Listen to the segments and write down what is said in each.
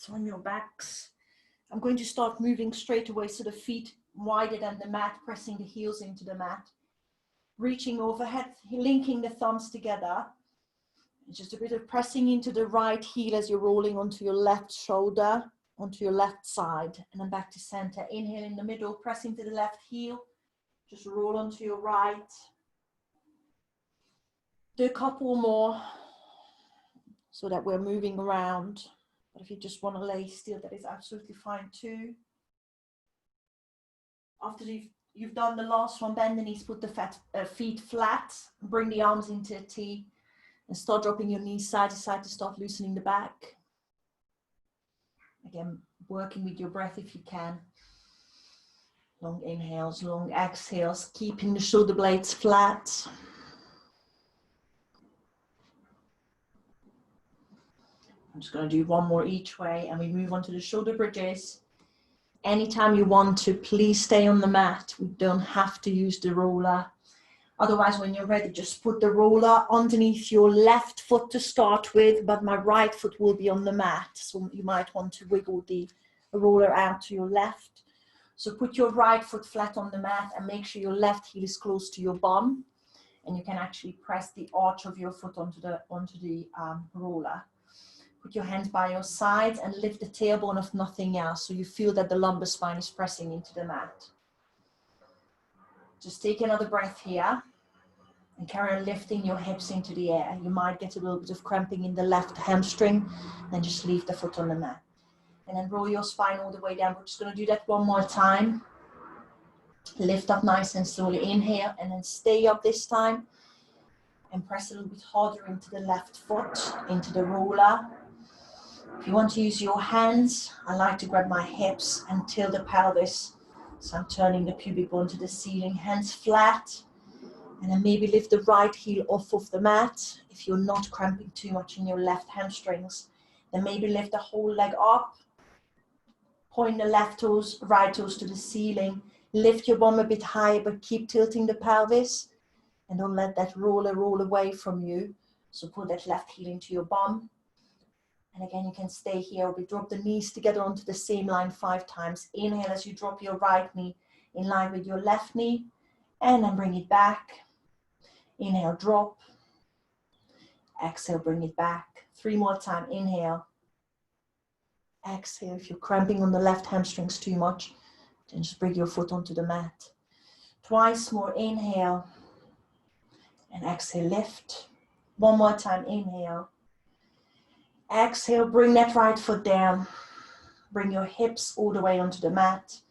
on your backs. I'm going to start moving straight away, so the feet wider than the mat, pressing the heels into the mat. Reaching overhead, linking the thumbs together. Just a bit of pressing into the right heel as you're rolling onto your left shoulder, onto your left side, and then back to center. Inhale in the middle, press into the left heel. Just roll onto your right. Do a couple more so that we're moving around. But if you just want to lay still, that is absolutely fine too. After you've done the last one, bend the knees, put the feet flat, bring the arms into a T, and start dropping your knees side to side to start loosening the back. Again, working with your breath if you can. Long inhales, long exhales, keeping the shoulder blades flat. I'm just going to do one more each way, and we move on to the shoulder bridges. Anytime you want to, please stay on the mat. We don't have to use the roller. Otherwise, when you're ready, just put the roller underneath your left foot to start with, but my right foot will be on the mat. So you might want to wiggle the roller out to your left. So put your right foot flat on the mat and make sure your left heel is close to your bum. And you can actually press the arch of your foot onto the roller. Put your hands by your sides and lift the tailbone of nothing else. So you feel that the lumbar spine is pressing into the mat. Just take another breath here and carry on lifting your hips into the air. You might get a little bit of cramping in the left hamstring, and just leave the foot on the mat. And then roll your spine all the way down. We're just going to do that one more time. Lift up nice and slowly. Inhale and then stay up this time. And press a little bit harder into the left foot, into the roller. If you want to use your hands, I like to grab my hips and tilt the pelvis. So I'm turning the pubic bone to the ceiling, hands flat. And then maybe lift the right heel off of the mat. If you're not cramping too much in your left hamstrings, then maybe lift the whole leg up. Point the left toes, right toes to the ceiling. Lift your bum a bit higher, but keep tilting the pelvis. And don't let that roller roll away from you. So put that left heel into your bum. And again, you can stay here. We drop the knees together onto the same line 5 times. Inhale as you drop your right knee in line with your left knee. And then bring it back. Inhale, drop. Exhale, bring it back. 3 more times. Inhale. Exhale. If you're cramping on the left hamstrings too much, then just bring your foot onto the mat. Twice more. Inhale. And exhale, lift. 1 more time. Inhale. Exhale, bring that right foot down. Bring your hips all the way onto the mat.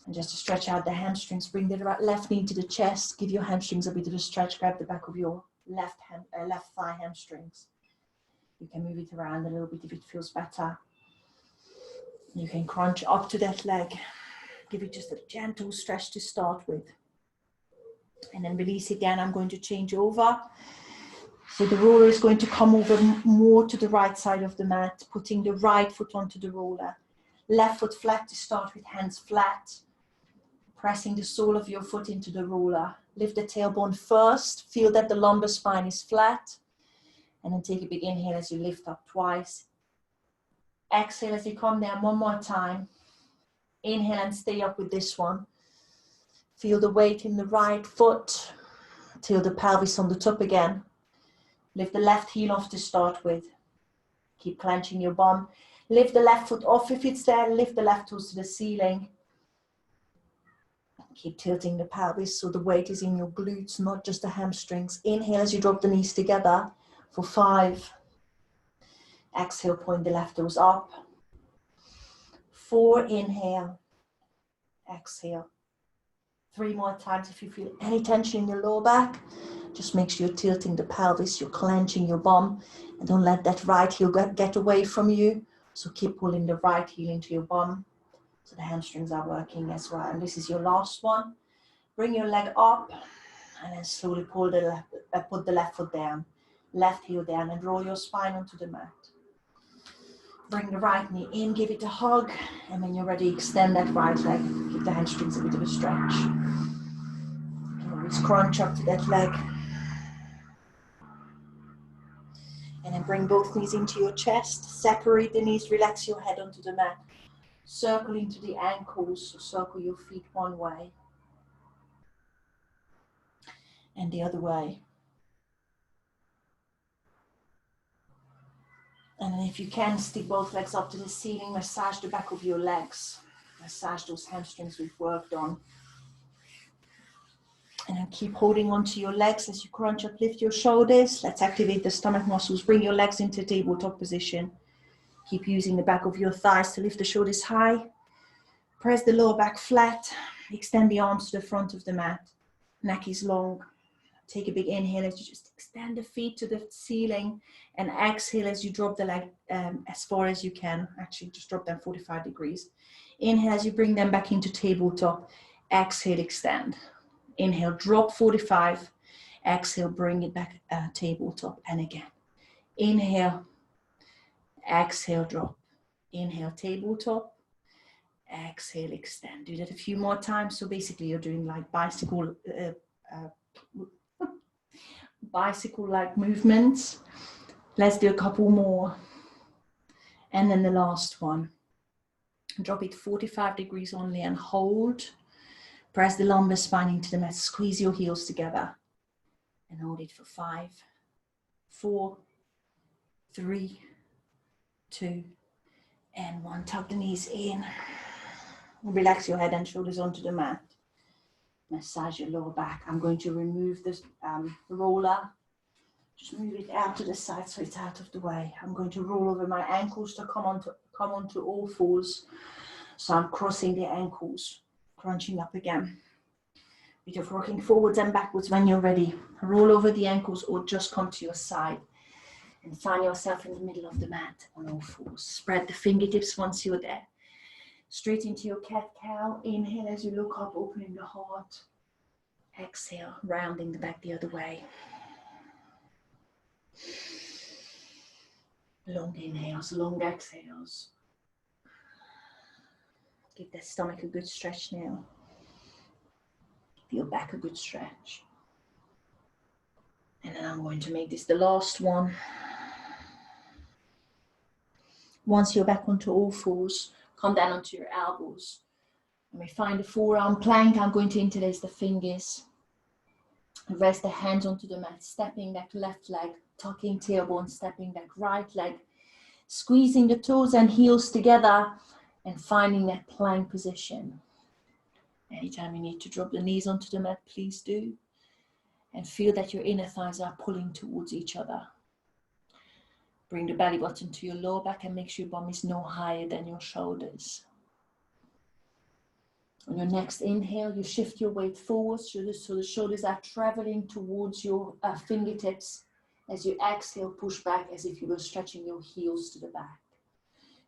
And just to stretch out the hamstrings, bring the left knee to the chest. Give your hamstrings a bit of a stretch. Grab the back of your left thigh hamstrings. You can move it around a little bit if it feels better. You can crunch up to that leg. Give it just a gentle stretch to start with. And then release it down. I'm going to change over. So the roller is going to come over more to the right side of the mat, putting the right foot onto the roller. Left foot flat to start with, hands flat. Pressing the sole of your foot into the roller. Lift the tailbone first. Feel that the lumbar spine is flat. And then take a big inhale as you lift up twice. Exhale as you come down 1 more time. Inhale and stay up with this one. Feel the weight in the right foot. Till the pelvis on the top again. Lift the left heel off to start with. Keep clenching your bum. Lift the left foot off if it's there. Lift the left toes to the ceiling. Keep tilting the pelvis so the weight is in your glutes, not just the hamstrings. Inhale as you drop the knees together for 5. Exhale, point the left toes up. 4, inhale. Exhale. 3 more times. If you feel any tension in your lower back, just make sure you're tilting the pelvis, you're clenching your bum, and don't let that right heel get away from you. So keep pulling the right heel into your bum so the hamstrings are working as well. And this is your last one. Bring your leg up and then slowly put the left foot down, left heel down, and roll your spine onto the mat. Bring the right knee in, give it a hug, and when you're ready, extend that right leg. Give the hamstrings a bit of a stretch. You can always crunch up to that leg. And then bring both knees into your chest. Separate the knees, relax your head onto the mat. Circle into the ankles, circle your feet one way and the other way. And then if you can, stick both legs up to the ceiling, massage the back of your legs. Massage those hamstrings we've worked on. And then keep holding onto your legs as you crunch up, lift your shoulders. Let's activate the stomach muscles. Bring your legs into tabletop position. Keep using the back of your thighs to lift the shoulders high. Press the lower back flat. Extend the arms to the front of the mat. Neck is long. Take a big inhale as you just extend the feet to the ceiling, and exhale as you drop the leg as far as you can. Actually, just drop them 45 degrees. Inhale as you bring them back into tabletop. Exhale, extend. Inhale, drop 45. Exhale, bring it back tabletop. And again. Inhale, exhale, drop. Inhale, tabletop. Exhale, extend. Do that a few more times. So basically you're doing like bicycle-like movements. Let's do a couple more. And then the last one. Drop it 45 degrees only and hold. Press the lumbar spine into the mat. Squeeze your heels together. And hold it for 5, 4, 3, 2, and 1. Tuck the knees in. Relax your head and shoulders onto the mat. Massage your lower back. I'm going to remove this roller. Just move it out to the side so it's out of the way. I'm going to roll over my ankles to come onto all fours. So I'm crossing the ankles, crunching up again. Bit of rocking forwards and backwards when you're ready. Roll over the ankles or just come to your side. And find yourself in the middle of the mat on all fours. Spread the fingertips once you're there. Straight into your cat-cow. Inhale as you look up, opening the heart. Exhale, rounding the back the other way. Long inhales, long exhales. Give the stomach a good stretch now. Feel back a good stretch. And then I'm going to make this the last one. Once you're back onto all fours, come down onto your elbows. And we find the forearm plank. I'm going to interlace the fingers. Rest the hands onto the mat, stepping back left leg, tucking tailbone, stepping back right leg, squeezing the toes and heels together and finding that plank position. Anytime you need to drop the knees onto the mat, please do. And feel that your inner thighs are pulling towards each other. Bring the belly button to your lower back and make sure your bum is no higher than your shoulders. On your next inhale, you shift your weight forwards so the shoulders are traveling towards your fingertips. As you exhale, push back as if you were stretching your heels to the back.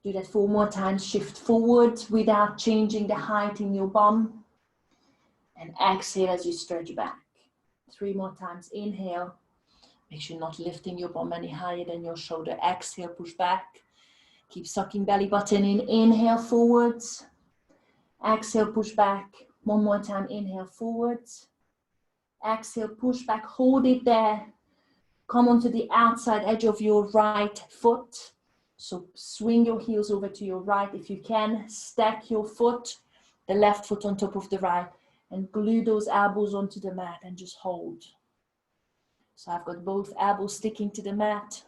Do that 4 more times. Shift forward without changing the height in your bum. And exhale as you stretch back. 3 more times. Inhale. Make sure you're not lifting your bum any higher than your shoulder. Exhale, push back. Keep sucking belly button in. Inhale, forwards. Exhale, push back. 1 more time. Inhale, forwards. Exhale, push back. Hold it there. Come onto the outside edge of your right foot. So swing your heels over to your right. If you can, stack your foot, the left foot on top of the right, and glue those elbows onto the mat and just hold. So I've got both elbows sticking to the mat,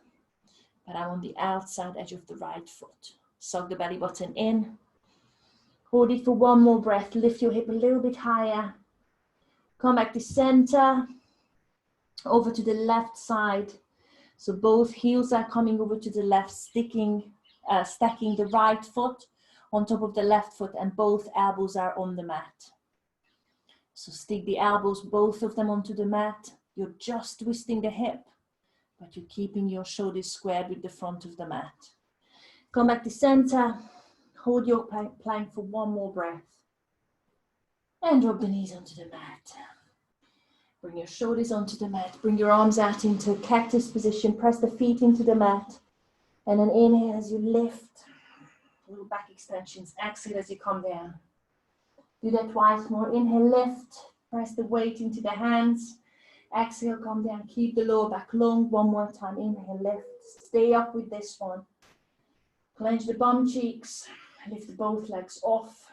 but I'm on the outside edge of the right foot. Suck the belly button in. Hold it for 1 more breath. Lift your hip a little bit higher. Come back to center. Over to the left side. So both heels are coming over to the left, stacking the right foot on top of the left foot, and both elbows are on the mat. So stick the elbows, both of them onto the mat. You're just twisting the hip, but you're keeping your shoulders squared with the front of the mat. Come back to center. Hold your plank for 1 more breath. And drop the knees onto the mat. Bring your shoulders onto the mat. Bring your arms out into cactus position. Press the feet into the mat. And then inhale as you lift. Little back extensions. Exhale as you come down. Do that twice more. Inhale, lift. Press the weight into the hands. Exhale, come down. Keep the lower back long. One more time. Inhale, lift. Stay up with this one. Clench the bum cheeks. Lift both legs off.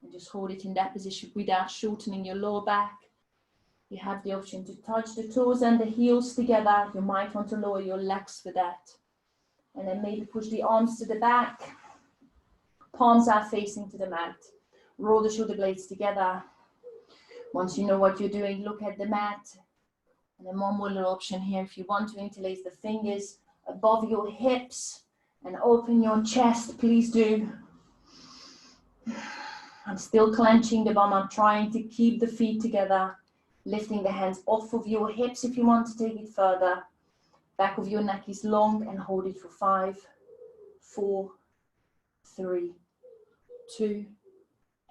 And just hold it in that position without shortening your lower back. You have the option to touch the toes and the heels together. You might want to lower your legs for that. And then maybe push the arms to the back. Palms are facing to the mat. Roll the shoulder blades together. Once you know what you're doing, look at the mat. And then one more little option here. If you want to interlace the fingers above your hips and open your chest, please do. I'm still clenching the bum. I'm trying to keep the feet together. Lifting the hands off of your hips if you want to take it further. Back of your neck is long and hold it for 5, 4, 3, 2,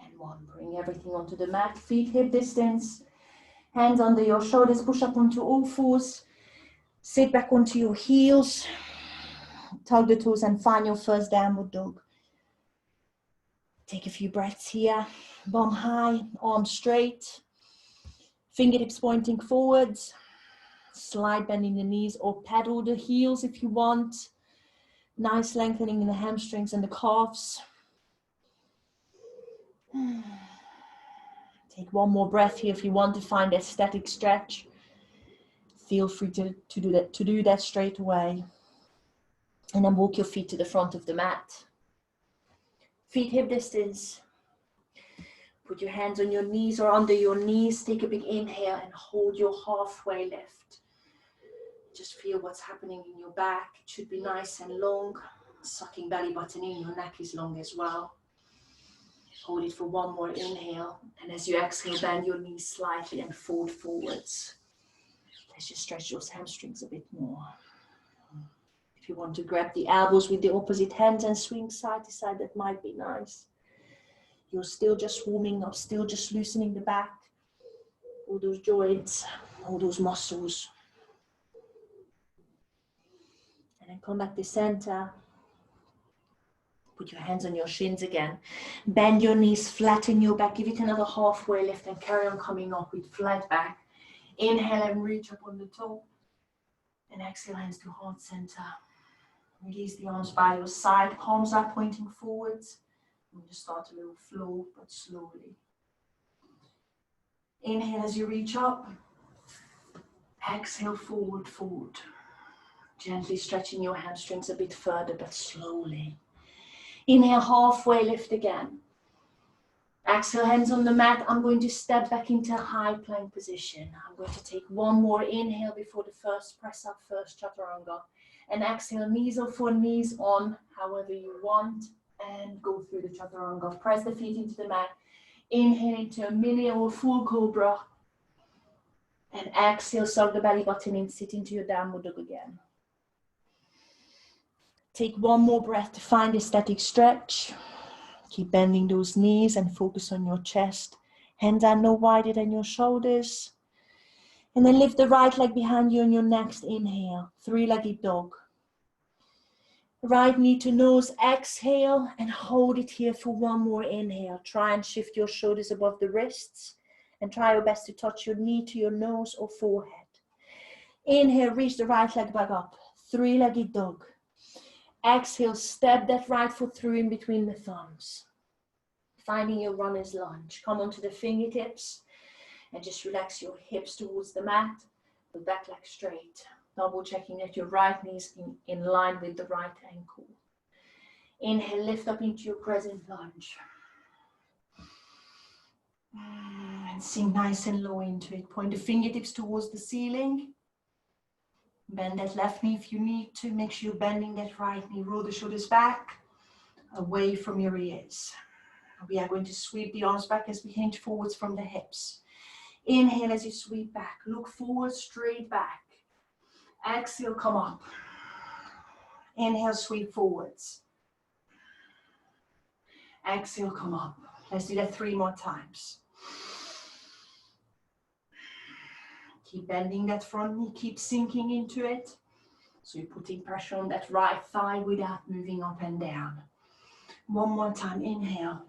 and 1. Bring everything onto the mat. Feet hip distance. Hands under your shoulders. Push up onto all fours. Sit back onto your heels. Tug the toes and find your first downward dog. Take a few breaths here. Bum high, arms straight. Fingertips pointing forwards. Slide bending the knees or pedal the heels if you want. Nice lengthening in the hamstrings and the calves. Take one more breath here if you want to find that static stretch. Feel free to do that straight away. And then walk your feet to the front of the mat. Feet hip distance. Put your hands on your knees or under your knees. Take a big inhale and hold your halfway lift. Just feel what's happening in your back. It should be nice and long. Sucking belly button in, your neck is long as well. Hold it for one more inhale. And as you exhale, bend your knees slightly and fold forwards. Let's just stretch those hamstrings a bit more. If you want to grab the elbows with the opposite hands and swing side to side, that might be nice. You're still just warming up, still just loosening the back, all those joints, all those muscles. And then come back to center. Put your hands on your shins again. Bend your knees, flatten your back. Give it another halfway lift and carry on coming up with flat back. Inhale and reach up on the toe. And exhale, hands to heart center. Release the arms by your side. Palms are pointing forwards. And just start a little flow, but slowly. Inhale as you reach up. Exhale, forward, forward. Gently stretching your hamstrings a bit further, but slowly. Inhale, halfway lift again. Exhale, hands on the mat. I'm going to step back into a high plank position. I'm going to take one more inhale before the first press up, first chaturanga. And exhale, knees off or knees on, however you want. And go through the chaturanga. Press the feet into the mat. Inhale into a mini or full cobra. And exhale, suck the belly button in, sit into your downward dog again. Take one more breath to find a static stretch. Keep bending those knees and focus on your chest. Hands are no wider than your shoulders. And then lift the right leg behind you on your next inhale. Three-legged dog. Right knee to nose, exhale and hold it here for one more inhale. Try and shift your shoulders above the wrists and try your best to touch your knee to your nose or forehead. Inhale, reach the right leg back up. Three-legged dog. Exhale, step that right foot through in between the thumbs. Finding your runner's lunge. Come onto the fingertips and just relax your hips towards the mat. The back leg straight. Double checking that your right knee is in line with the right ankle. Inhale, lift up into your crescent lunge. And sink nice and low into it. Point the fingertips towards the ceiling. Bend that left knee if you need to. Make sure you're bending that right knee. Roll the shoulders back, away from your ears. We are going to sweep the arms back as we hinge forwards from the hips. Inhale as you sweep back. Look forward, straight back. Exhale, come up. Inhale, sweep forwards. Exhale, come up. Let's do that 3 more times. Keep bending that front knee, keep sinking into it. So you're putting pressure on that right thigh without moving up and down. 1 more time, inhale.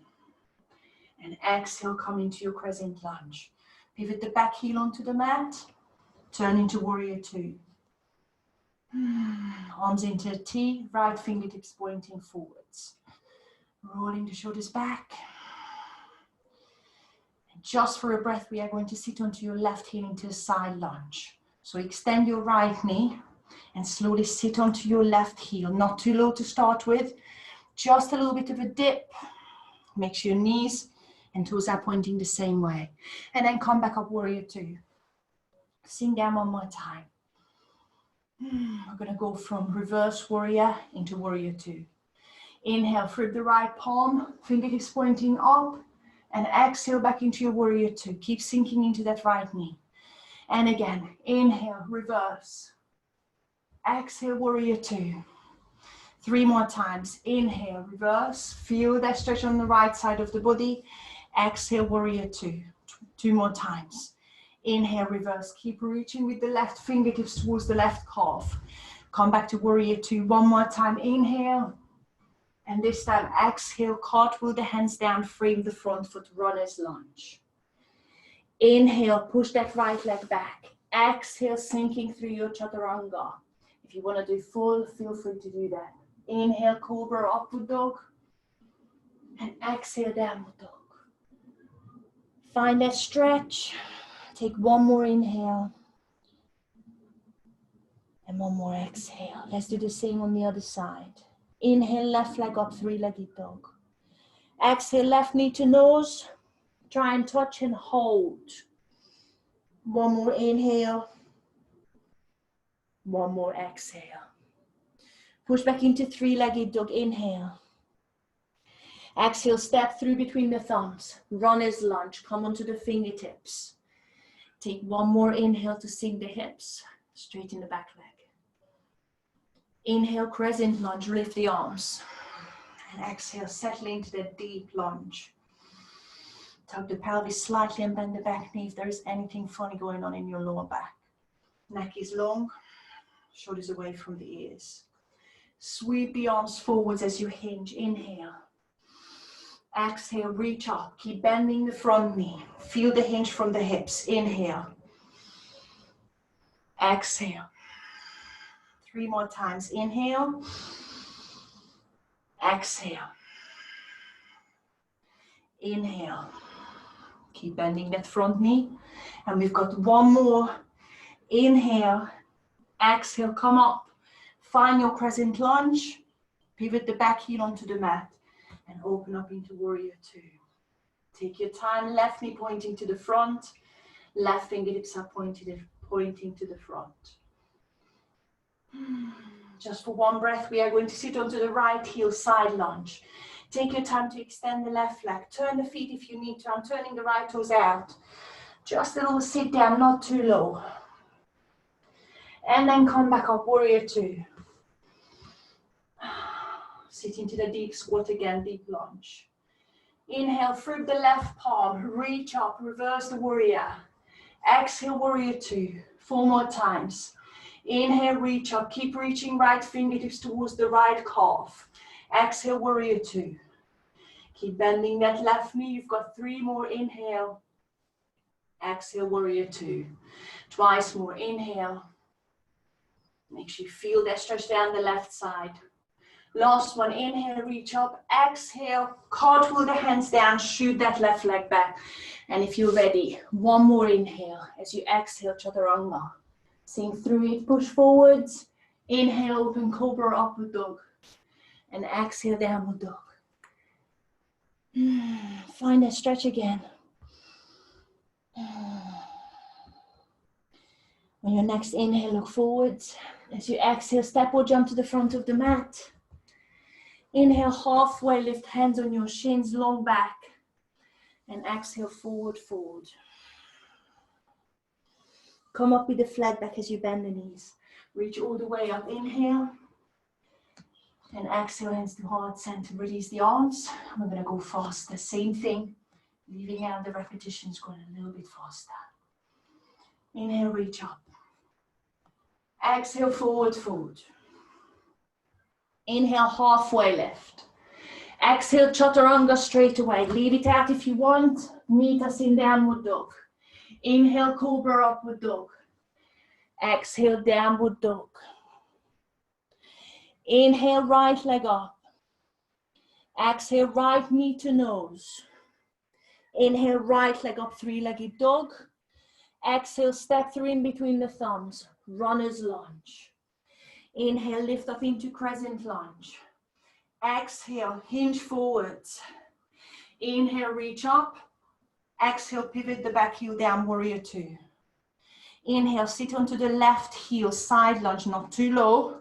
And exhale, come into your crescent lunge. Pivot the back heel onto the mat. Turn into warrior two. Arms into a T, right fingertips pointing forwards. Rolling the shoulders back. And just for a breath, we are going to sit onto your left heel into a side lunge. So extend your right knee and slowly sit onto your left heel. Not too low to start with, just a little bit of a dip. Make sure your knees and toes are pointing the same way. And then come back up, warrior two. Sink down one more time. We're going to go from reverse warrior into warrior two. Inhale, flip the right palm, fingertips pointing up, and exhale back into your warrior two. Keep sinking into that right knee. And again, inhale, reverse. Exhale, warrior two. 3 more times. Inhale, reverse. Feel that stretch on the right side of the body. Exhale, warrior two. 2 more times. Inhale, reverse. Keep reaching with the left fingertips towards the left calf. Come back to warrior two. 1 more time. Inhale. And this time, exhale, cartwheel the hands down, frame the front foot, runner's lunge. Inhale, push that right leg back. Exhale, sinking through your chaturanga. If you want to do full, feel free to do that. Inhale, cobra, upward dog. And exhale, downward dog. Find that stretch. Take 1 more inhale. And 1 more exhale. Let's do the same on the other side. Inhale, left leg up, 3-legged dog. Exhale, left knee to nose. Try and touch and hold. 1 more inhale. 1 more exhale. Push back into 3-legged dog. Inhale. Exhale, step through between the thumbs. Runner's lunge. Come onto the fingertips. Take 1 more inhale to sink the hips. Straighten the back leg. Inhale, crescent lunge, lift the arms. And exhale, settle into that deep lunge. Tug the pelvis slightly and bend the back knee if there is anything funny going on in your lower back. Neck is long, shoulders away from the ears. Sweep the arms forwards as you hinge. Inhale. Exhale, reach up. Keep bending the front knee. Feel the hinge from the hips. Inhale. Exhale. 3 more times. Inhale. Exhale. Inhale. Keep bending that front knee. And we've got 1 more. Inhale. Exhale. Come up. Find your crescent lunge. Pivot the back heel onto the mat. And open up into warrior two. Take your time. Left knee pointing to the front. Left fingertips are pointing to the front. Just for 1 breath, we are going to sit onto the right heel, side lunge. Take your time to extend the left leg. Turn the feet if you need to. I'm turning the right toes out. Just a little sit down, not too low. And then come back up, warrior two. Sit into the deep squat again, deep lunge. Inhale, flip the left palm, reach up, reverse the warrior. Exhale, warrior two. 4 more times. Inhale, reach up. Keep reaching right fingertips towards the right calf. Exhale, warrior two. Keep bending that left knee. You've got 3 more. Inhale. Exhale, warrior two. Twice more. Inhale. Make sure you feel that stretch down the left side. Last one. Inhale, reach up. Exhale, cartwheel the hands down. Shoot that left leg back. And if you're ready, 1 more inhale as you exhale, chaturanga. Sink through it, push forwards. Inhale, open cobra, upward dog. And exhale, downward dog. Find that stretch again. On your next inhale, look forwards. As you exhale, step or jump to the front of the mat. Inhale, halfway, lift hands on your shins, long back. And exhale, forward, forward. Come up with the flat back as you bend the knees. Reach all the way up. Inhale. And exhale, hands to heart center. Release the arms. We're going to go faster. Same thing. Leaving out the repetitions, going a little bit faster. Inhale, reach up. Exhale, forward, forward. Inhale, halfway lift. Exhale, chaturanga straight away. Leave it out if you want. Meet us in downward dog. Inhale, cobra upward dog. Exhale, downward dog. Inhale, right leg up. Exhale, right knee to nose. Inhale, right leg up, three-legged dog. Exhale, step through in between the thumbs, runner's lunge. Inhale, lift up into crescent lunge. Exhale, hinge forwards. Inhale, reach up. Exhale, pivot the back heel down, warrior two. Inhale, sit onto the left heel, side lunge, not too low.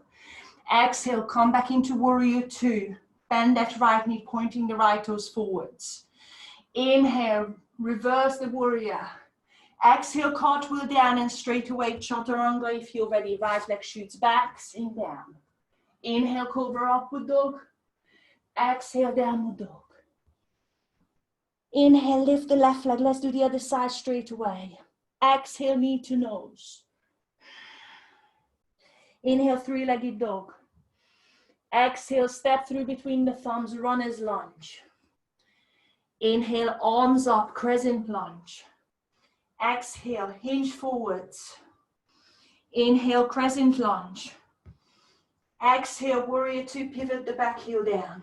Exhale, come back into warrior two. Bend that right knee, pointing the right toes forwards. Inhale, reverse the warrior. Exhale, cartwheel down and straight away chaturanga if you're ready. Right leg shoots back, sink down. Inhale, cobra upward dog. Exhale, downward dog. Inhale, lift the left leg. Let's do the other side straight away. Exhale, knee to nose. Inhale, three-legged dog. Exhale, step through between the thumbs, runner's lunge. Inhale, arms up, crescent lunge. Exhale, hinge forwards. Inhale, crescent lunge. Exhale, warrior two, pivot the back heel down.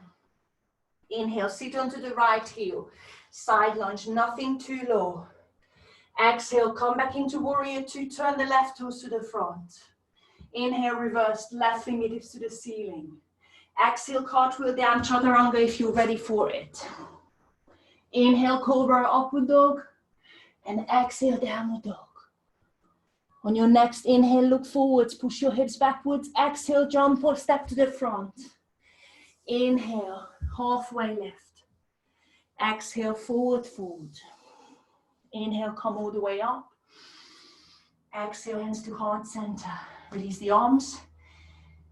Inhale, sit onto the right heel. Side lunge, nothing too low. Exhale, come back into warrior two, turn the left toes to the front. Inhale, reverse, left fingertips to the ceiling. Exhale, cartwheel down, chaturanga if you're ready for it. Inhale, cobra upward dog. And exhale, downward dog. On your next inhale, look forwards, push your hips backwards. Exhale, jump or step to the front. Inhale, halfway lift. Exhale, forward fold. Inhale, come all the way up. Exhale, hands to heart center. Release the arms.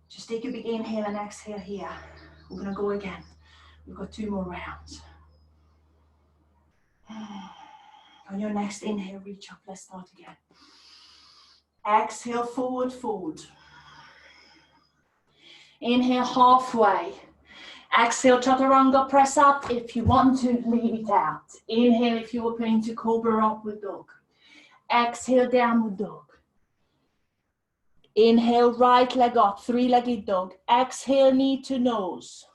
Just take a big inhale and exhale here. We're gonna go again. We've got 2 more rounds. On your next inhale, reach up. Let's start again. Exhale, forward fold. Inhale, halfway. Exhale, chaturanga, press up. If you want to, leave it out. Inhale if you open into cobra upward dog. Exhale, downward dog. Inhale, right leg up, three-legged dog. Exhale, knee to nose.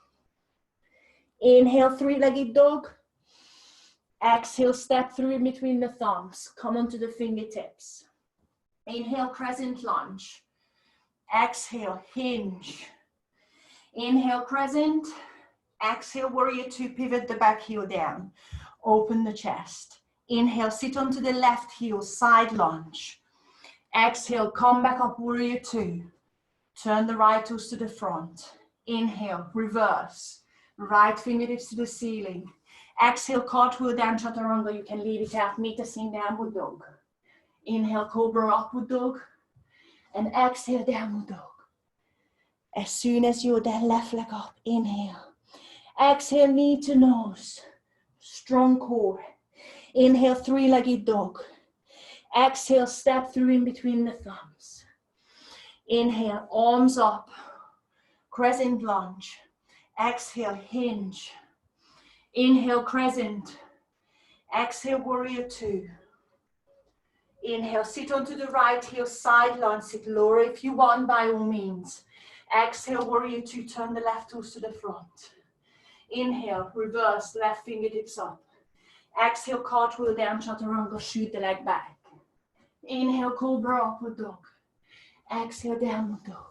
Inhale, three-legged dog. Exhale, step through in between the thumbs. Come onto the fingertips. Inhale, crescent lunge. Exhale, hinge. Inhale, crescent. Exhale, warrior two, pivot the back heel down. Open the chest. Inhale, sit onto the left heel, side lunge. Exhale, come back up, warrior two. Turn the right toes to the front. Inhale, reverse. Right fingertips to the ceiling. Exhale, cartwheel down, chaturanga. You can leave it out. Meet a sing downward dog. Inhale, cobra upward dog. And exhale, downward dog. As soon as you're that left leg up, inhale. Exhale, knee to nose. Strong core. Inhale, three-legged dog. Exhale, step through in between the thumbs. Inhale, arms up. Crescent lunge. Exhale, hinge. Inhale, crescent. Exhale, warrior two. Inhale, sit onto the right heel, side lunge, sit lower if you want by all means. Exhale, warrior two, turn the left toes to the front. Inhale, reverse, left fingertips up. Exhale, cartwheel down, chaturanga, shoot the leg back. Inhale, cobra upward dog. Exhale, downward dog.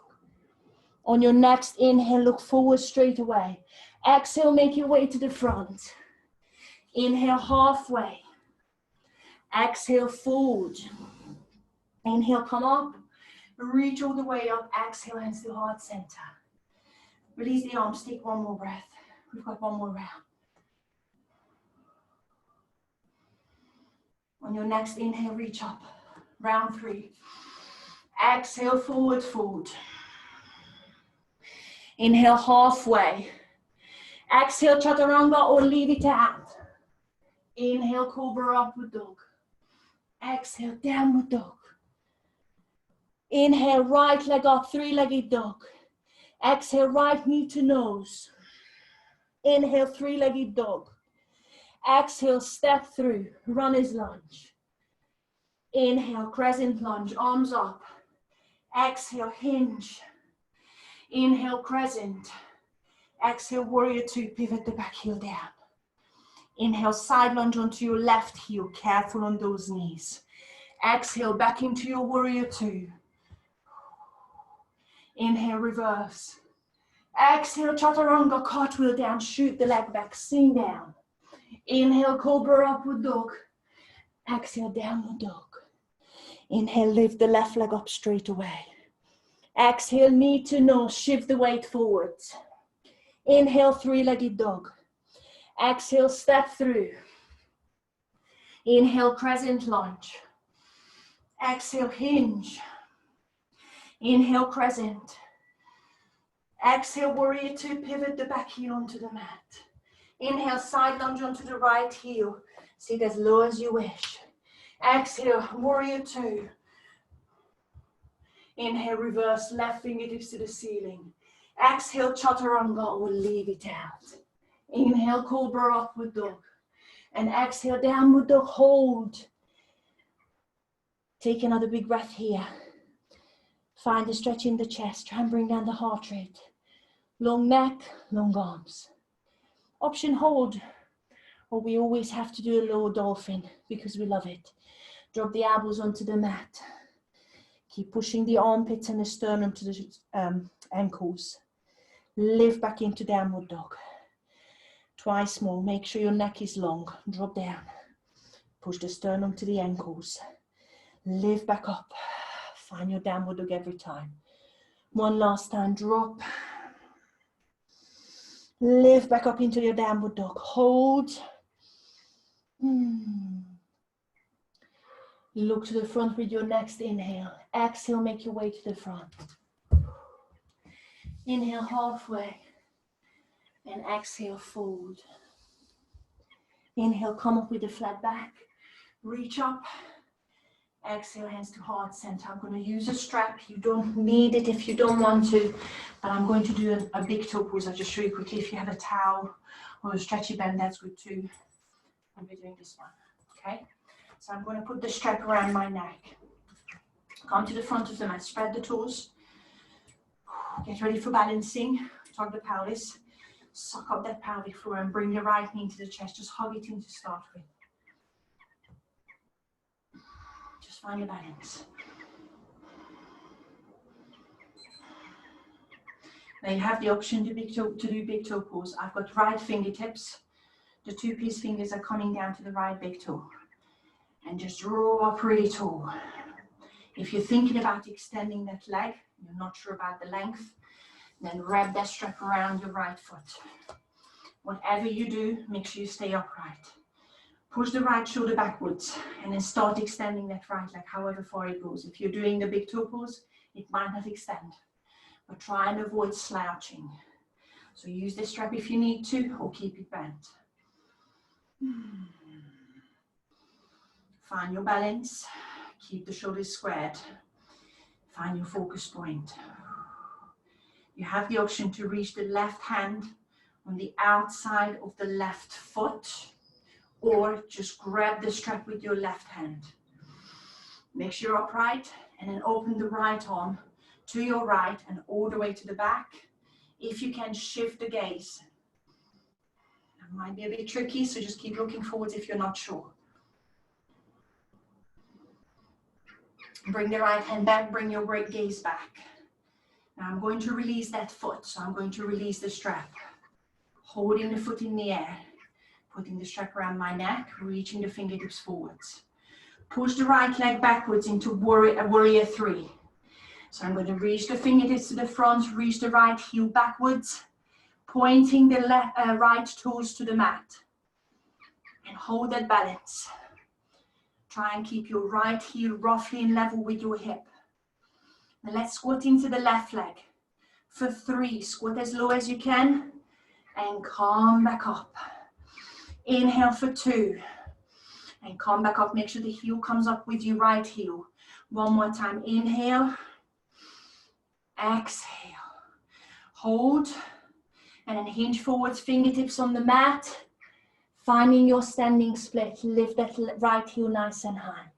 On your next inhale, look forward straight away. Exhale, make your way to the front. Inhale, halfway. Exhale, forward. Inhale, come up. Reach all the way up. Exhale, hands to heart center. Release the arms, take one more breath. We've got one more round. On your next inhale, reach up. Round 3. Exhale, forward fold. Inhale, halfway. Exhale, chaturanga or leave it out. Inhale, cobra upward dog. Exhale, downward dog. Inhale, right leg up, three-legged dog. Exhale, right knee to nose. Inhale, three-legged dog. Exhale, step through, runner's lunge. Inhale, crescent lunge, arms up. Exhale, hinge. Inhale, crescent. Exhale, warrior two, pivot the back heel down. Inhale, side lunge onto your left heel, careful on those knees. Exhale, back into your warrior two. Inhale, reverse. Exhale, chaturanga, cartwheel down, shoot the leg back, sink down. Inhale, cobra upward dog. Exhale, downward dog. Inhale, lift the left leg up straight away. Exhale, knee to nose, shift the weight forwards. Inhale, three-legged dog. Exhale, step through. Inhale, crescent lunge. Exhale, hinge. Inhale, crescent. Exhale, warrior two, pivot the back heel onto the mat. Inhale, side lunge onto the right heel. Sit as low as you wish. Exhale, warrior two. Inhale, reverse, left fingertips to the ceiling. Exhale, chaturanga, or leave it out. Inhale, cobra upward dog. And exhale, downward dog, hold. Take another big breath here. Find a stretch in the chest. Try and bring down the heart rate. Long neck, long arms. Option hold. Or we always have to do a low dolphin because we love it. Drop the elbows onto the mat. Keep pushing the armpits and the sternum to the ankles. Lift back into downward dog. Twice more. Make sure your neck is long. Drop down. Push the sternum to the ankles. Lift back up. Find your downward dog every time. One last time. Drop. Lift back up into your downward dog. Hold. Look to the front with your next inhale. Exhale, make your way to the front. Inhale halfway. And exhale, fold. Inhale, come up with a flat back. Reach up. Exhale, hands to heart center. I'm going to use a strap. You don't need it if you don't want to, but I'm going to do a big toe pose. I'll just show you quickly. If you have a towel or a stretchy band, that's good too. I'll be doing this one, okay? So I'm going to put the strap around my neck. Come to the front of the mat, spread the toes. Get ready for balancing. Tug the pelvis. Suck up that pelvic floor and bring the right knee to the chest. Just hug it in to start with. Just find your balance. Now you have the option to do big toe pose. I've got right fingertips. The two-piece fingers are coming down to the right big toe. And just draw up really tall. If you're thinking about extending that leg, you're not sure about the length, then wrap that strap around your right foot. Whatever you do, make sure you stay upright. Push the right shoulder backwards and then start extending that right leg however far it goes. If you're doing the big toe pose, it might not extend, but try and avoid slouching. So use the strap if you need to, or keep it bent. Find your balance, keep the shoulders squared. Find your focus point. You have the option to reach the left hand on the outside of the left foot, or just grab the strap with your left hand. Make sure you're upright, and then open the right arm to your right and all the way to the back. If you can, shift the gaze. That might be a bit tricky, so just keep looking forwards if you're not sure. Bring the right hand back, bring your right gaze back. Now I'm going to release that foot, so I'm going to release the strap. Holding the foot in the air, putting the strap around my neck, reaching the fingertips forwards. Push the right leg backwards into warrior three. So I'm going to reach the fingertips to the front, reach the right heel backwards, pointing the right toes to the mat. And hold that balance. Try and keep your right heel roughly in level with your hip. Now let's squat into the left leg. For 3, squat as low as you can and come back up. Inhale for 2 and come back up. Make sure the heel comes up with your right heel. One more time. Inhale, exhale, hold, and then hinge forwards, fingertips on the mat. Finding your standing split. Lift that right heel nice and high.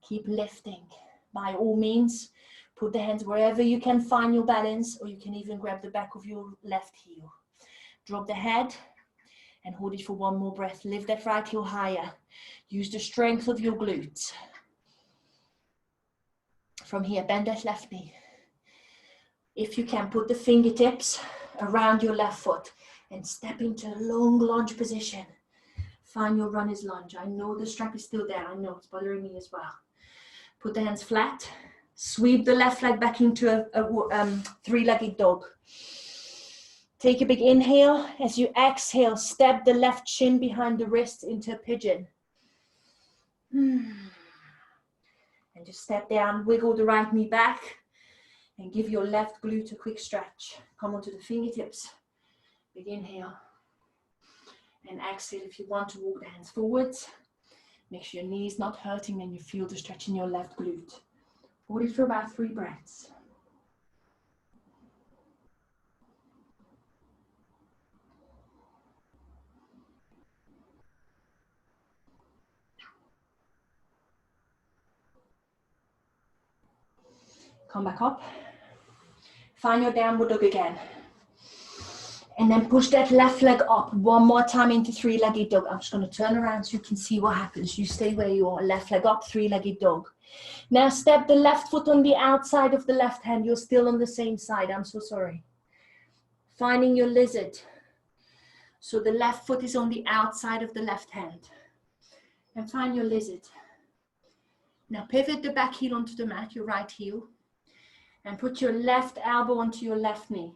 Keep lifting. By all means, put the hands wherever you can find your balance, or you can even grab the back of your left heel. Drop the head and hold it for one more breath. Lift that right heel higher. Use the strength of your glutes. From here, bend that left knee. If you can, put the fingertips around your left foot and step into a long lunge position. Find your runner's lunge. I know the strap is still there. I know it's bothering me as well. Put the hands flat. Sweep the left leg back into a three-legged dog. Take a big inhale. As you exhale, step the left shin behind the wrist into a pigeon. And just step down, wiggle the right knee back, and give your left glute a quick stretch. Come onto the fingertips. Big inhale. And exhale if you want to walk the hands forwards. Make sure your knee is not hurting and you feel the stretch in your left glute. Hold it for about 3 breaths. Come back up. Find your downward dog again. And then push that left leg up one more time into three-legged dog. I'm just going to turn around so you can see what happens. You stay where you are. Left leg up, three-legged dog. Now step the left foot on the outside of the left hand. You're still on the same side. I'm so sorry. Finding your lizard. So the left foot is on the outside of the left hand. And find your lizard. Now pivot the back heel onto the mat, your right heel. And put your left elbow onto your left knee.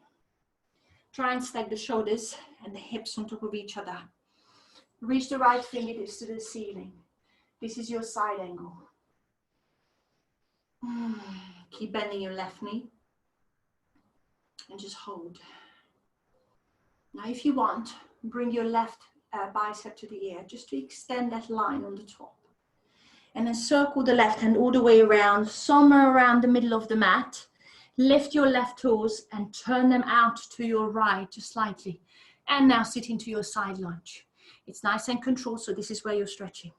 Try and stack the shoulders and the hips on top of each other. Reach the right fingertips to the ceiling. This is your side angle. Keep bending your left knee. And just hold. Now if you want, bring your left bicep to the ear, just to extend that line on the top. And then circle the left hand all the way around, somewhere around the middle of the mat. Lift your left toes and turn them out to your right, just slightly. And now sit into your side lunge. It's nice and controlled, so this is where you're stretching.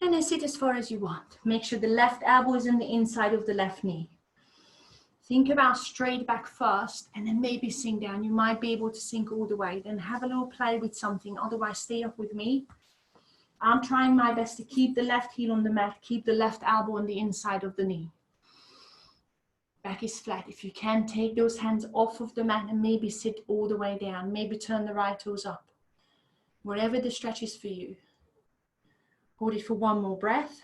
And then sit as far as you want. Make sure the left elbow is in the inside of the left knee. Think about straight back first, and then maybe sink down. You might be able to sink all the way. Then have a little play with something, otherwise stay up with me. I'm trying my best to keep the left heel on the mat, keep the left elbow on the inside of the knee. Back is flat. If you can, take those hands off of the mat and maybe sit all the way down. Maybe turn the right toes up. Wherever the stretch is for you. Hold it for one more breath.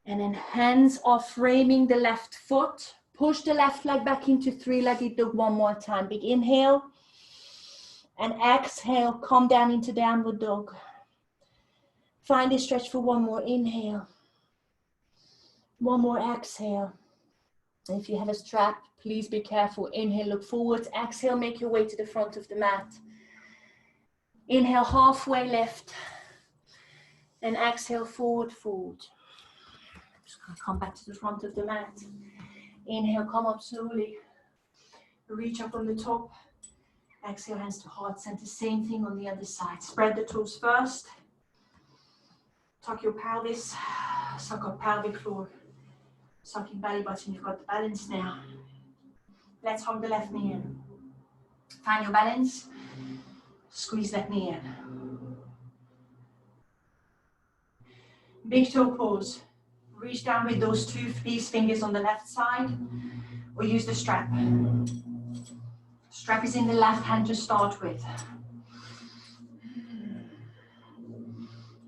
And then hands off, framing the left foot. Push the left leg back into three-legged dog one more time. Big inhale. And exhale, come down into downward dog. Find a stretch for one more inhale. One more exhale. If you have a strap, please be careful. Inhale, look forward. Exhale, make your way to the front of the mat. Inhale, halfway lift. And exhale, forward, forward. Just gonna come back to the front of the mat. Inhale, come up slowly. Reach up on the top. Exhale, hands to heart center. Same thing on the other side. Spread the toes first. Tuck your pelvis. Suck up pelvic floor. Sucking belly button, you've got the balance now. Let's hug the left knee in. Find your balance. Squeeze that knee in. Big toe pose. Reach down with these fingers on the left side, or use the strap. Strap is in the left hand to start with.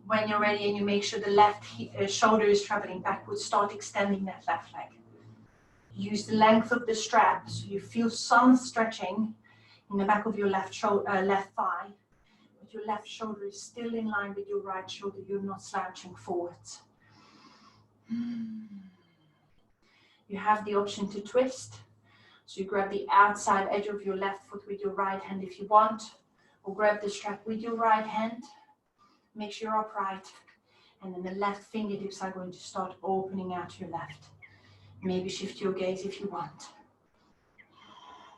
When you're ready and you make sure the left shoulder is traveling backwards, start extending that left leg. Use the length of the strap so you feel some stretching in the back of your left thigh, but your left shoulder is still in line with your right shoulder. You're not slouching forwards. You have the option to twist. So you grab the outside edge of your left foot with your right hand if you want, or grab the strap with your right hand. Make sure you're upright, and then the left fingertips are going to start opening out your left. Maybe shift your gaze if you want.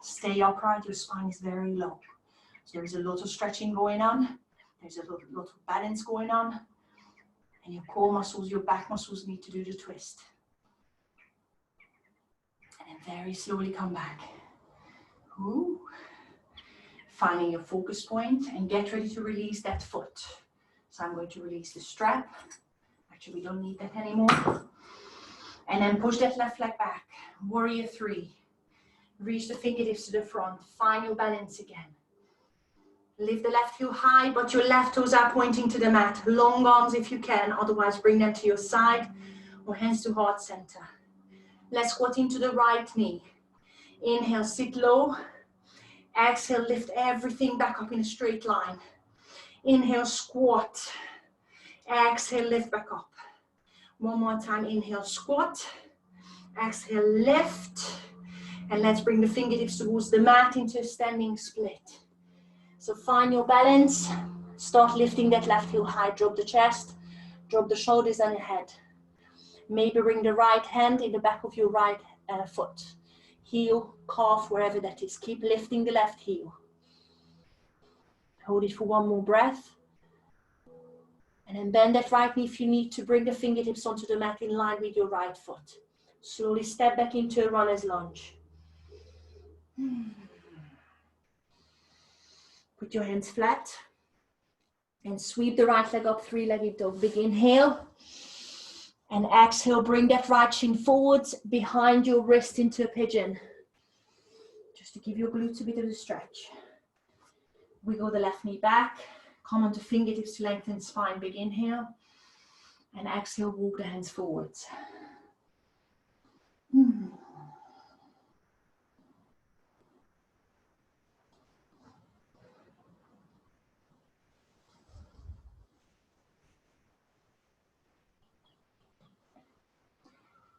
Stay upright, your spine is very low. So there's a lot of stretching going on. There's a lot of balance going on. And your core muscles, your back muscles need to do the twist. And then very slowly come back. Ooh. Finding your focus point and get ready to release that foot. So I'm going to release the strap. Actually, we don't need that anymore. And then push that left leg back. Warrior 3. Reach the fingertips to the front. Find your balance again. Lift the left heel high, but your left toes are pointing to the mat. Long arms if you can, otherwise bring them to your side or hands to heart center. Let's squat into the right knee. Inhale, sit low. Exhale, lift everything back up in a straight line. Inhale, squat. Exhale, lift back up. One more time, inhale, squat. Exhale, lift. And let's bring the fingertips towards the mat into a standing split. So find your balance. Start lifting that left heel high. Drop the chest. Drop the shoulders and your head. Maybe bring the right hand in the back of your right foot. Heel, calf, wherever that is. Keep lifting the left heel. Hold it for one more breath. And then bend that right knee if you need to. Bring the fingertips onto the mat in line with your right foot. Slowly step back into a runner's lunge. Put your hands flat. And sweep the right leg up, three-legged dog. Big inhale. And exhale, bring that right shin forwards behind your wrist into a pigeon. Just to give your glutes a bit of a stretch. Wiggle the left knee back. Come onto fingertips to lengthen spine. Big inhale. And exhale, walk the hands forwards.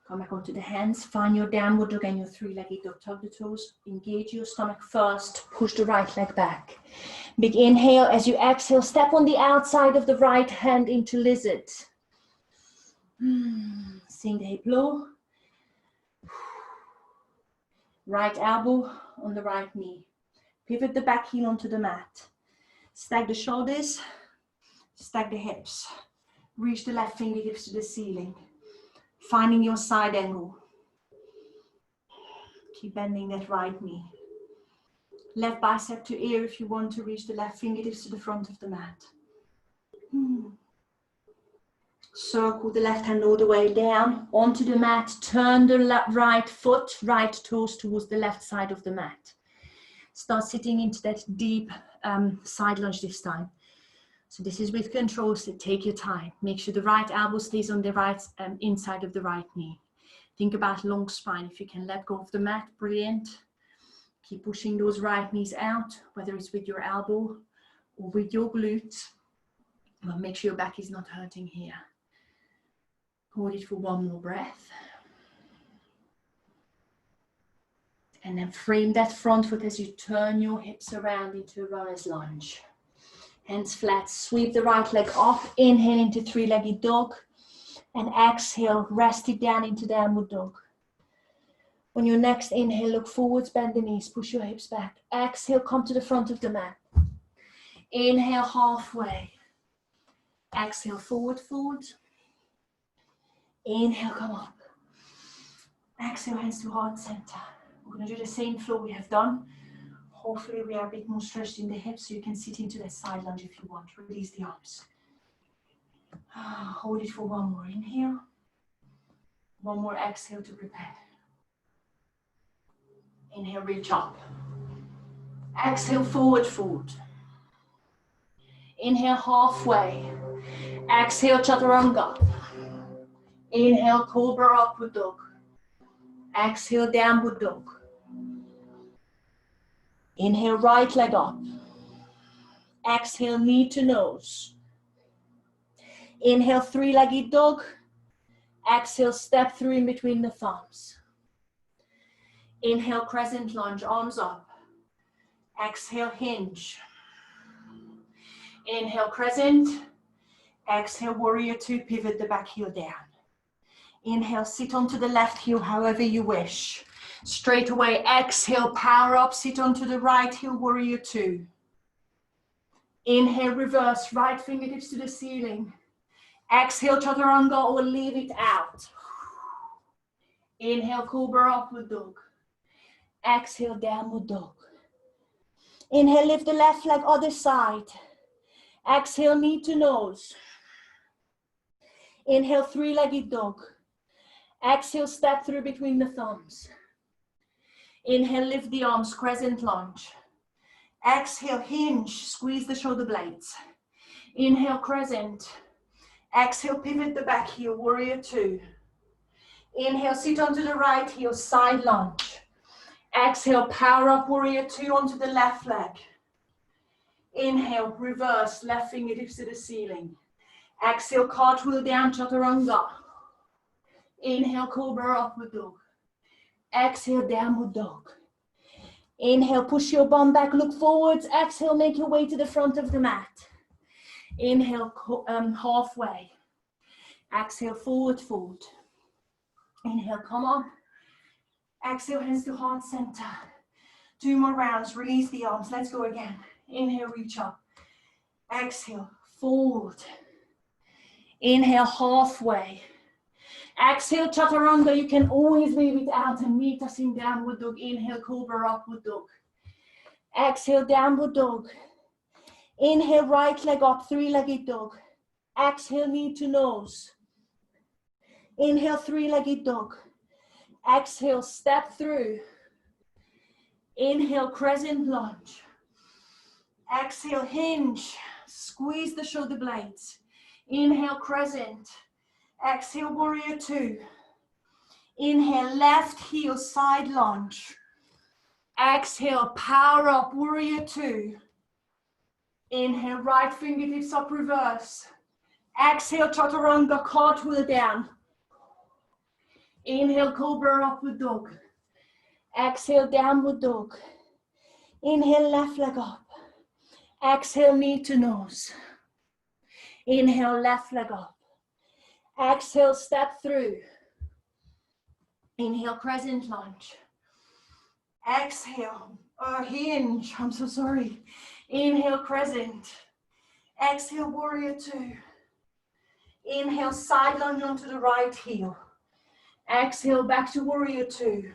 Come back onto the hands. Find your downward dog and your three-legged dog. Tug the toes. Engage your stomach first. Push the right leg back. Big inhale. As you exhale, step on the outside of the right hand into lizard. Sink the hip low. Right elbow on the right knee. Pivot the back heel onto the mat. Stack the shoulders. Stack the hips. Reach the left fingertips to the ceiling. Finding your side angle. Keep bending that right knee. Left bicep to ear if you want to reach the left fingertips to the front of the mat. Circle the left hand all the way down onto the mat. Turn the right foot, right toes towards the left side of the mat. Start sitting into that deep side lunge this time. So this is with control, so take your time. Make sure the right elbow stays on the right inside of the right knee. Think about long spine. If you can let go of the mat, brilliant. Keep pushing those right knees out, whether it's with your elbow or with your glutes. But make sure your back is not hurting here. Hold it for one more breath. And then frame that front foot as you turn your hips around into a runner's lunge. Hands flat, sweep the right leg off, inhale into three-legged dog, and exhale, rest it down into downward dog. On your next inhale, look forwards, bend the knees, push your hips back. Exhale, come to the front of the mat. Inhale, halfway. Exhale, forward, forward. Inhale, come up. Exhale, hands to heart center. We're going to do the same flow we have done. Hopefully we are a bit more stretched in the hips, so you can sit into that side lunge if you want. Release the arms. Hold it for one more inhale. One more exhale to prepare. Inhale, reach up. Exhale, forward fold. Inhale, halfway. Exhale, chaturanga. Inhale, cobra upward dog. Exhale, downward dog. Inhale, right leg up. Exhale, knee to nose. Inhale, three-legged dog. Exhale, step through in between the thumbs. Inhale, crescent lunge, arms up. Exhale, hinge. Inhale, crescent. Exhale, warrior two, pivot the back heel down. Inhale, sit onto the left heel however you wish. Straight away, exhale, power up, sit onto the right heel, warrior two. Inhale, reverse, right fingertips to the ceiling. Exhale, chaturanga, or leave it out. Inhale, cobra, upward dog. Exhale, downward dog. Inhale, lift the left leg other side. Exhale, knee to nose. Inhale, three-legged dog. Exhale, step through between the thumbs. Inhale, lift the arms, crescent lunge. Exhale, hinge, squeeze the shoulder blades. Inhale, crescent. Exhale, pivot the back heel, warrior two. Inhale, sit onto the right heel, side lunge. Exhale, power up, warrior two onto the left leg. Inhale, reverse, left fingertips to the ceiling. Exhale, cartwheel down, chaturanga. Inhale, cobra, upward dog. Exhale, downward dog. Inhale, push your bum back, look forwards. Exhale, make your way to the front of the mat. Inhale, halfway. Exhale, forward, fold. Inhale, come on. Exhale, hands to heart center. 2 more rounds, release the arms. Let's go again. Inhale, reach up. Exhale, fold. Inhale, halfway. Exhale, chaturanga. You can always leave it out and meet us in downward dog. Inhale, cobra, upward dog. Exhale, downward dog. Inhale, right leg up, three-legged dog. Exhale, knee to nose. Inhale, three-legged dog. Exhale, step through. Inhale, crescent lunge. Exhale, hinge. Squeeze the shoulder blades. Inhale, crescent. Exhale, warrior two. Inhale, left heel, side lunge. Exhale, power up, warrior two. Inhale, right fingertips up, reverse. Exhale, chaturanga, cartwheel down. Inhale, cobra, upward dog. Exhale, downward dog. Inhale, left leg up. Exhale, knee to nose. Inhale, left leg up. Exhale, step through. Inhale, crescent lunge. Exhale, hinge, I'm so sorry. Inhale, crescent. Exhale, warrior two. Inhale, side lunge onto the right heel. Exhale, back to warrior two.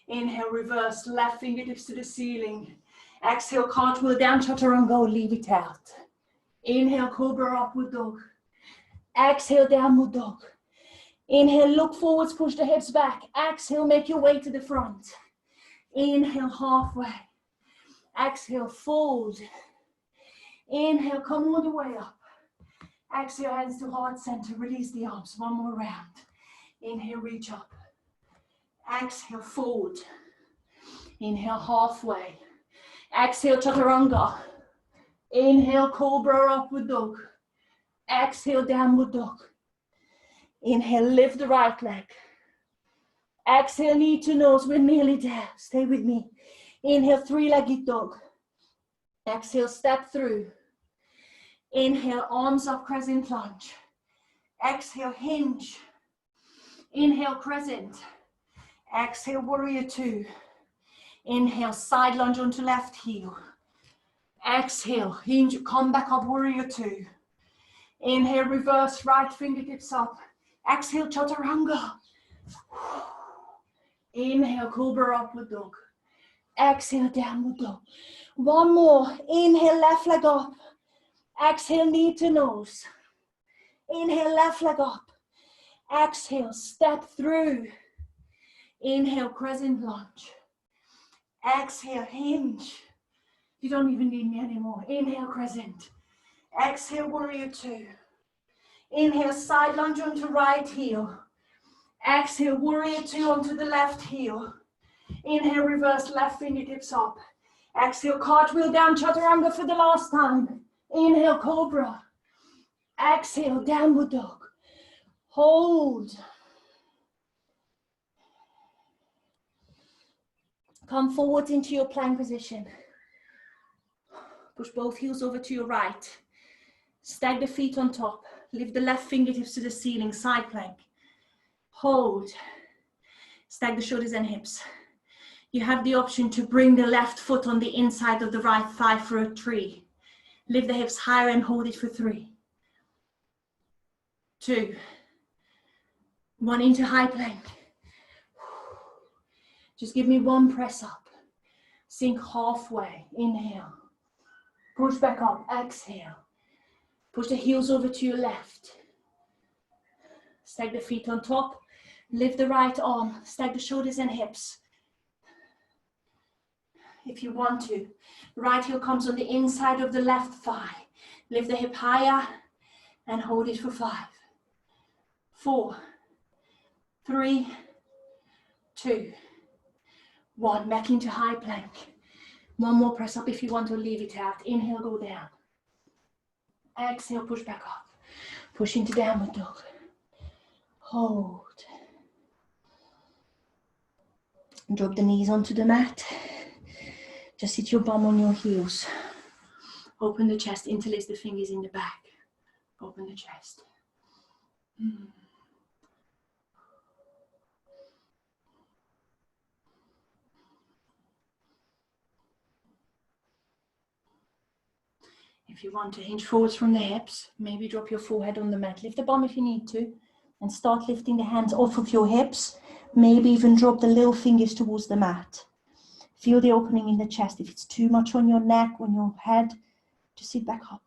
Inhale, reverse, left fingertips to the ceiling. Exhale, cartwheel down, chaturanga, leave it out. Inhale, cobra, upward dog. Exhale, downward dog. Inhale, look forwards, push the hips back. Exhale, make your way to the front. Inhale, halfway. Exhale, fold. Inhale, come all the way up. Exhale, hands to heart center, release the arms. 1 more round. Inhale, reach up. Exhale, fold. Inhale, halfway. Exhale, chaturanga. Inhale, cobra, upward dog. Exhale, downward dog. Inhale, lift the right leg. Exhale, knee to nose, we're nearly there. Stay with me. Inhale, three-legged dog. Exhale, step through. Inhale, arms up, crescent lunge. Exhale, hinge. Inhale, crescent. Exhale, warrior two. Inhale, side lunge onto left heel. Exhale, hinge, come back up, warrior two. Inhale, reverse, right fingertips up. Exhale, chaturanga. Inhale, cobra, upward dog. Exhale, downward dog. 1 more. Inhale, left leg up. Exhale, knee to nose. Inhale, left leg up. Exhale, step through. Inhale, crescent lunge. Exhale, hinge. You don't even need me anymore. Inhale, crescent. Exhale, warrior two. Inhale, side lunge onto right heel. Exhale, warrior two onto the left heel. Inhale, reverse, left fingertips up. Exhale, cartwheel down, chaturanga for the last time. Inhale, cobra. Exhale, downward dog. Hold. Come forward into your plank position. Push both heels over to your right. Stack the feet on top. Lift the left fingertips to the ceiling, side plank. Hold. Stack the shoulders and hips. You have the option to bring the left foot on the inside of the right thigh for a 3. Lift the hips higher and hold it for 3. 2, 1 into high plank. Just give me 1 press up. Sink halfway. Inhale. Push back up. Exhale. Push the heels over to your left. Stack the feet on top. Lift the right arm. Stack the shoulders and hips. If you want to. Right heel comes on the inside of the left thigh. Lift the hip higher and hold it for 5, 4, 3, 2, 1. Back into high plank. 1 more press up if you want to leave it out. Inhale, go down. Exhale, push back up. Push into downward dog. Hold. Drop the knees onto the mat. Just sit your bum on your heels. Open the chest, interlace the fingers in the back. Open the chest. If you want to hinge forwards from the hips, maybe drop your forehead on the mat. Lift the bum if you need to, and start lifting the hands off of your hips. Maybe even drop the little fingers towards the mat. Feel the opening in the chest. If it's too much on your neck, on your head, just sit back up.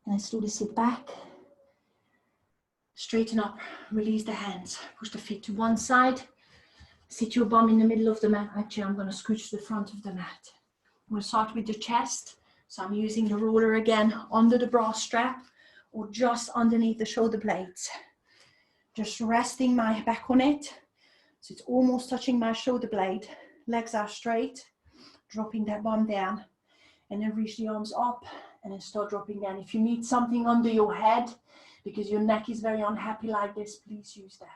And then slowly sit back. Straighten up, release the hands. Push the feet to one side. Sit your bum in the middle of the mat. Actually, I'm going to scooch to the front of the mat. We'll start with the chest. So I'm using the roller again under the bra strap or just underneath the shoulder blades. Just resting my back on it. So it's almost touching my shoulder blade. Legs are straight. Dropping that bum down. And then reach the arms up and then start dropping down. If you need something under your head because your neck is very unhappy like this, please use that.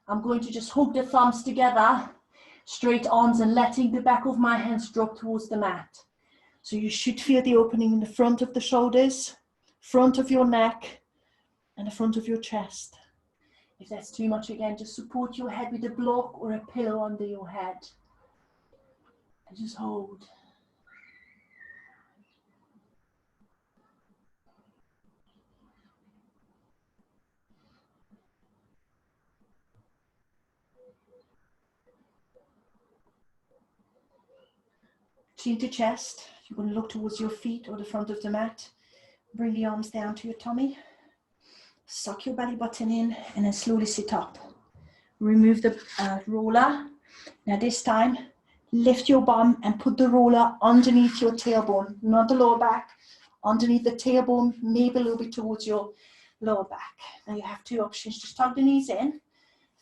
I'm going to just hook the thumbs together, straight arms, and letting the back of my hands drop towards the mat. So you should feel the opening in the front of the shoulders, front of your neck, and the front of your chest. If that's too much, again, just support your head with a block or a pillow under your head. And just hold. Chin to chest. You're going to look towards your feet or the front of the mat. Bring the arms down to your tummy. Suck your belly button in and then slowly sit up. Remove the roller. Now this time, lift your bum and put the roller underneath your tailbone, not the lower back, underneath the tailbone, maybe a little bit towards your lower back. Now you have 2 options. Just tug the knees in.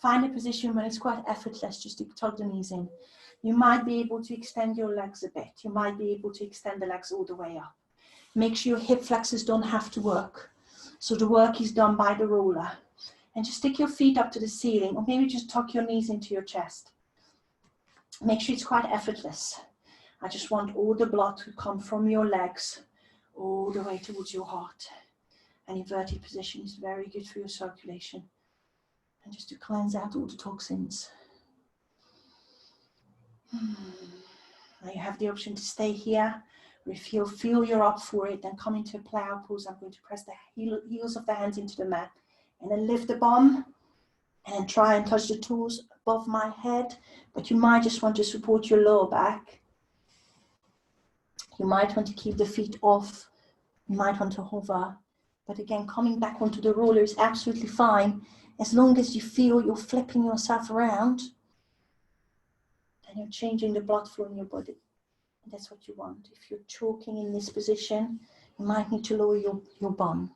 Find a position when it's quite effortless, just to tug the knees in. You might be able to extend your legs a bit. You might be able to extend the legs all the way up. Make sure your hip flexors don't have to work. So the work is done by the roller. And just stick your feet up to the ceiling, or maybe just tuck your knees into your chest. Make sure it's quite effortless. I just want all the blood to come from your legs all the way towards your heart. An inverted position is very good for your circulation. And just to cleanse out all the toxins. Now you have the option to stay here, or if you feel you're up for it, then come into a plow pose. I'm going to press the heels of the hands into the mat, and then lift the bum, and then try and touch the toes above my head, but you might just want to support your lower back. You might want to keep the feet off, you might want to hover, but again, coming back onto the roller is absolutely fine, as long as you feel you're flipping yourself around, and you're changing the blood flow in your body. And that's what you want. If you're choking in this position, you might need to lower your bum.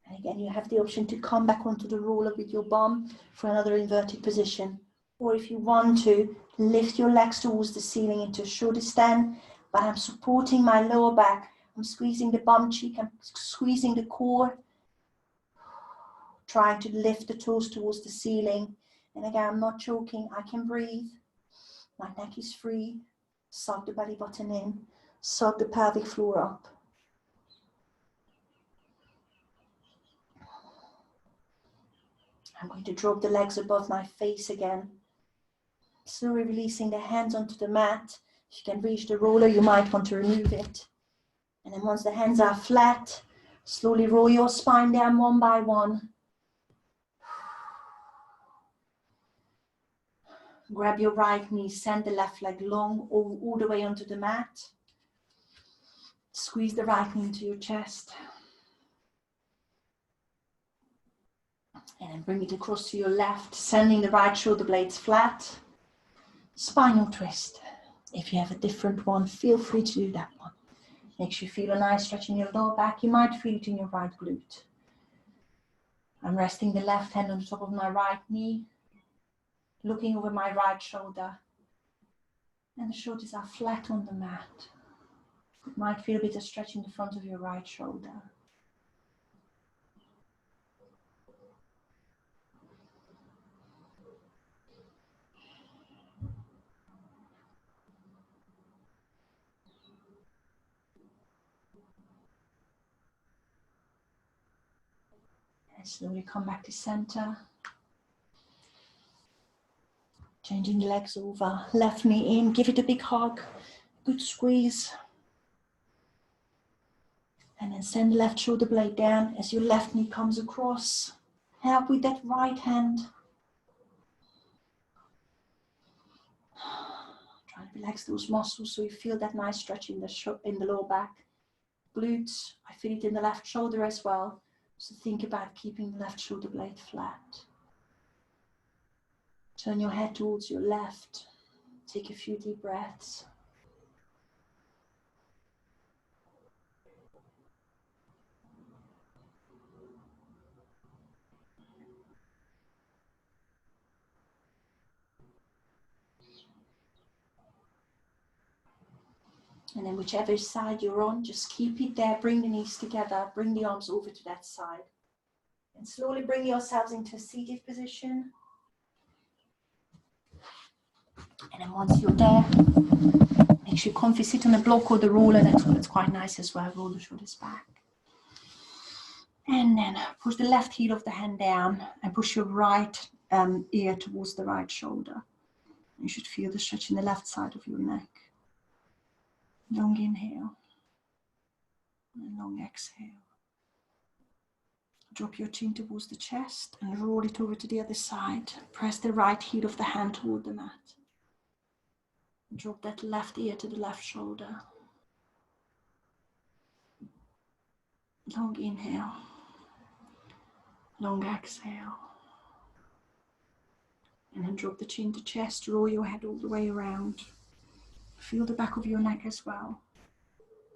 And again, you have the option to come back onto the roller with your bum for another inverted position. Or if you want to, lift your legs towards the ceiling into a shoulder stand, but I'm supporting my lower back. I'm squeezing the bum cheek, I'm squeezing the core, trying to lift the toes towards the ceiling. And again, I'm not choking, I can breathe. My neck is free. Suck the belly button in, suck the pelvic floor up. I'm going to drop the legs above my face again. Slowly releasing the hands onto the mat. If you can reach the roller, you might want to remove it. And then once the hands are flat, slowly roll your spine down one by one. Grab your right knee, send the left leg long all the way onto the mat. Squeeze the right knee into your chest. And then bring it across to your left, sending the right shoulder blades flat. Spinal twist. If you have a different one, feel free to do that one. Makes you feel a nice stretch in your lower back. You might feel it in your right glute. I'm resting the left hand on the top of my right knee, looking over my right shoulder. And the shoulders are flat on the mat. You might feel a bit of stretch in the front of your right shoulder. And slowly come back to center. Changing the legs over, left knee in, give it a big hug, good squeeze. And then send the left shoulder blade down as your left knee comes across. Help with that right hand. Try to relax those muscles so you feel that nice stretch in the lower back. Glutes, I feel it in the left shoulder as well. So think about keeping the left shoulder blade flat. Turn your head towards your left. Take a few deep breaths. And then whichever side you're on, just keep it there. Bring the knees together. Bring the arms over to that side. And slowly bring yourselves into a seated position. And then once you're there, make sure you're comfy. Sit on a block or the roller. That's quite nice as well. Roll the shoulders back. And then push the left heel of the hand down and push your right ear towards the right shoulder. You should feel the stretch in the left side of your neck. Long inhale and long exhale. Drop your chin towards the chest and roll it over to the other side. Press the right heel of the hand toward the mat. Drop that left ear to the left shoulder. Long inhale. Long exhale. And then drop the chin to chest. Roll your head all the way around. Feel the back of your neck as well.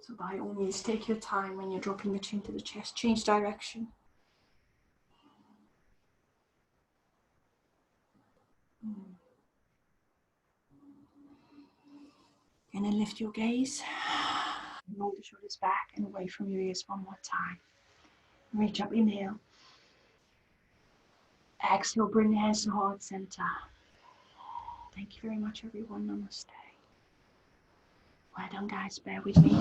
So by all means, take your time when you're dropping the chin to the chest. Change direction. And then lift your gaze. Roll the shoulders back and away from your ears one more time. Reach up, inhale. Exhale, bring the hands to heart center. Thank you very much, everyone. Namaste. Well done, guys. Bear with me.